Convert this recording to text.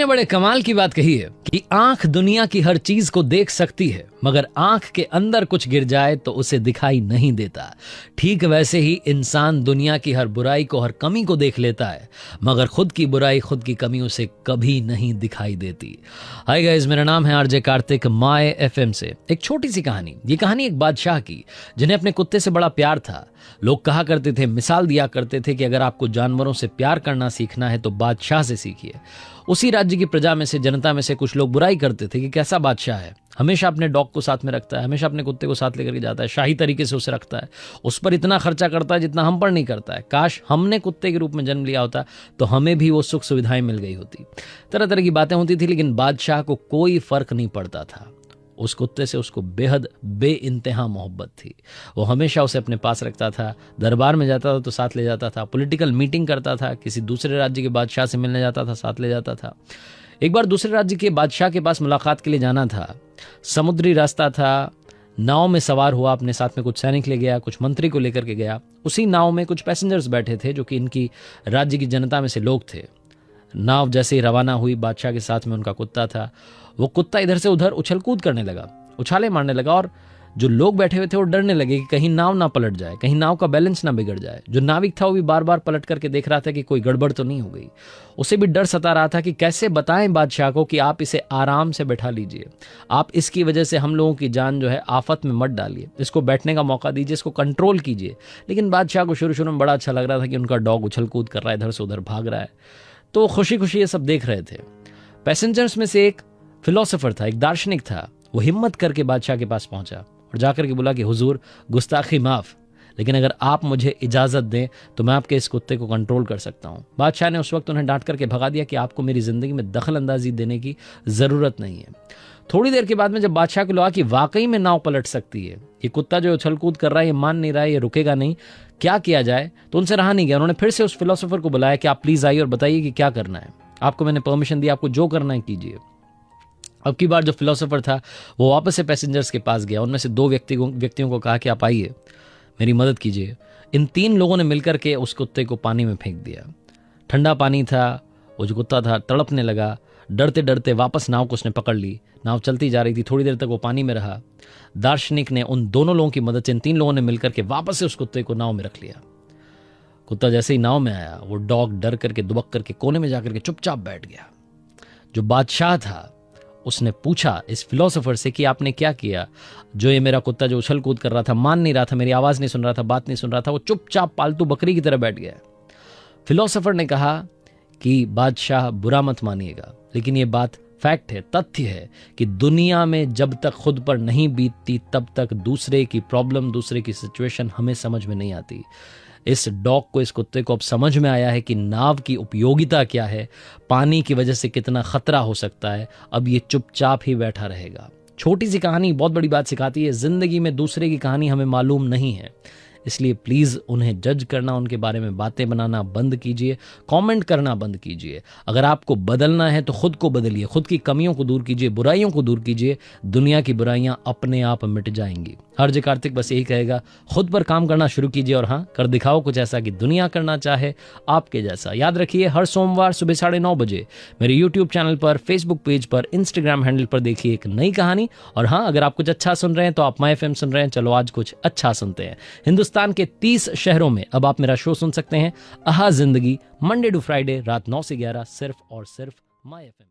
बड़े कमाल की बात कही है कि आंख दुनिया की हर चीज को देख सकती है, मगर आंख के अंदर कुछ गिर जाए तो उसे दिखाई नहीं देता। ठीक वैसे ही इंसान दुनिया की हर बुराई को, हर कमी को देख लेता है, मगर खुद की बुराई, खुद की कमी उसे कभी नहीं दिखाई देती। हाय गाइस, मेरा नाम है आरजे कार्तिक, माय एफएम से एक छोटी सी कहानी। ये कहानी एक बादशाह की, जिन्हें अपने कुत्ते से बड़ा प्यार था। लोग कहा करते थे, मिसाल दिया करते थे कि अगर आपको जानवरों से प्यार करना सीखना है तो बादशाह से सीखिए। उसी राज्य की प्रजा में से, जनता में से कुछ लोग बुराई करते थे कि कैसा बादशाह है, हमेशा अपने डॉग को साथ में रखता है, हमेशा अपने कुत्ते को साथ लेकर के जाता है, शाही तरीके से उसे रखता है, उस पर इतना खर्चा करता है जितना हम पर नहीं करता है। काश हमने कुत्ते के रूप में जन्म लिया होता तो हमें भी वो सुख सुविधाएं मिल गई होती। तरह तरह की बातें होती थी, लेकिन बादशाह को कोई फर्क नहीं पड़ता था। उस कुत्ते से उसको बेहद बेइंतहा मोहब्बत थी। वो हमेशा उसे अपने पास रखता था, दरबार में जाता था तो साथ ले जाता था, पॉलिटिकल मीटिंग करता था, किसी दूसरे राज्य के बादशाह से मिलने जाता था, साथ ले जाता था। एक बार दूसरे राज्य के बादशाह के पास मुलाकात के लिए जाना था। समुद्री रास्ता था, नाव में सवार हुआ, अपने साथ में कुछ सैनिक ले गया, कुछ मंत्री को लेकर के गया। उसी नाव में कुछ पैसेंजर्स बैठे थे जो कि इनकी राज्य की जनता में से लोग थे। नाव जैसे ही रवाना हुई, बादशाह के साथ में उनका कुत्ता था। वो कुत्ता इधर से उधर उछल कूद करने लगा, उछाले मारने लगा, और जो लोग बैठे हुए थे वो डरने लगे कि कहीं नाव ना पलट जाए, कहीं नाव का बैलेंस ना बिगड़ जाए। जो नाविक था वो भी बार बार पलट करके देख रहा था कि कोई गड़बड़ तो नहीं हो गई। उसे भी डर सता रहा था कि कैसे बताएं बादशाह को कि आप इसे आराम से बैठा लीजिए, आप इसकी वजह से हम लोगों की जान जो है आफत में मत डालिए, इसको बैठने का मौका दीजिए, इसको कंट्रोल कीजिए। लेकिन बादशाह को शुरू शुरू में बड़ा अच्छा लग रहा था कि उनका डॉग उछल कूद कर रहा है, इधर से उधर भाग रहा है, तो खुशी खुशी ये सब देख रहे थे। पैसेंजर्स में से एक फिलोसोफर था, एक दार्शनिक था। वो हिम्मत करके बादशाह के पास पहुंचा और जाकर के बोला कि हुजूर, गुस्ताखी माफ, लेकिन अगर आप मुझे इजाजत दें तो मैं आपके इस कुत्ते को कंट्रोल कर सकता हूं। बादशाह ने उस वक्त उन्हें डांट करके भगा दिया कि आपको मेरी जिंदगी में दखल अंदाजी देने की जरूरत नहीं है। थोड़ी देर के बाद में जब बादशाह को लगा कि वाकई में नाव पलट सकती है, ये कुत्ता जो उछल कूद कर रहा है ये मान नहीं रहा है, ये रुकेगा नहीं, क्या किया जाए, तो उनसे रहा नहीं गया। उन्होंने फिर से उस फिलोसोफर को बुलाया कि आप प्लीज आइए और बताइए कि क्या करना है। आपको मैंने परमिशन दी, आपको जो करना है कीजिए। अब की बार जो फिलोसोफर था वो वापस से पैसेंजर्स के पास गया। उनमें से दो व्यक्तियों को कहा कि आप आइए, मेरी मदद कीजिए। इन तीन लोगों ने मिलकर के उस कुत्ते को पानी में फेंक दिया। ठंडा पानी था, वो जो कुत्ता था तड़पने लगा। डरते डरते वापस नाव को उसने पकड़ ली। नाव चलती जा रही थी, थोड़ी देर तक वो पानी में रहा। दार्शनिक ने उन दोनों लोगों की मदद से, इन तीन लोगों ने मिलकर के वापस से उस कुत्ते को नाव में रख लिया। कुत्ता जैसे ही नाव में आया, वो डॉग डर करके, दुबक करके कोने में जाकर के चुपचाप बैठ गया। जो बादशाह था उसने पूछा इस फिलोसोफर से कि आपने क्या किया? जो ये मेरा कुत्ता जो उछल कूद कर रहा था, मान नहीं रहा था, मेरी आवाज नहीं सुन रहा था, बात नहीं सुन रहा था, वो चुपचाप पालतू बकरी की तरह बैठ गया। फिलोसोफर ने कहा कि बादशाह, बुरा मत मानिएगा, लेकिन ये बात फैक्ट है, तथ्य है कि दुनिया में जब तक खुद पर नहीं बीतती तब तक दूसरे की प्रॉब्लम, दूसरे की सिचुएशन हमें समझ में नहीं आती। इस डॉग को, इस कुत्ते को अब समझ में आया है कि नाव की उपयोगिता क्या है, पानी की वजह से कितना खतरा हो सकता है। अब ये चुपचाप ही बैठा रहेगा। छोटी सी कहानी बहुत बड़ी बात सिखाती है। जिंदगी में दूसरे की कहानी हमें मालूम नहीं है, इसलिए प्लीज उन्हें जज करना, उनके बारे में बातें बनाना बंद कीजिए, कमेंट करना बंद कीजिए। अगर आपको बदलना है तो खुद को बदलिए, खुद की कमियों को दूर कीजिए, बुराइयों को दूर कीजिए। दुनिया की बुराइयां अपने आप मिट जाएंगी। आरजे कार्तिक बस यही कहेगा, खुद पर काम करना शुरू कीजिए और हाँ, कर दिखाओ कुछ ऐसा कि दुनिया करना चाहे आपके जैसा। याद रखिए, हर सोमवार सुबह 9:30 बजे मेरे यूट्यूब चैनल पर, फेसबुक पेज पर, इंस्टाग्राम हैंडल पर देखिए एक नई कहानी। और हाँ, अगर आप कुछ अच्छा सुन रहे हैं तो आप माय एफएम सुन रहे हैं, चलो आज कुछ अच्छा सुनते हैं। हिंदुस्तान के 30 शहरों में अब आप मेरा शो सुन सकते हैं, आहा जिंदगी, मंडे टू फ्राइडे रात 9 से 11, सिर्फ और सिर्फ माय एफएम।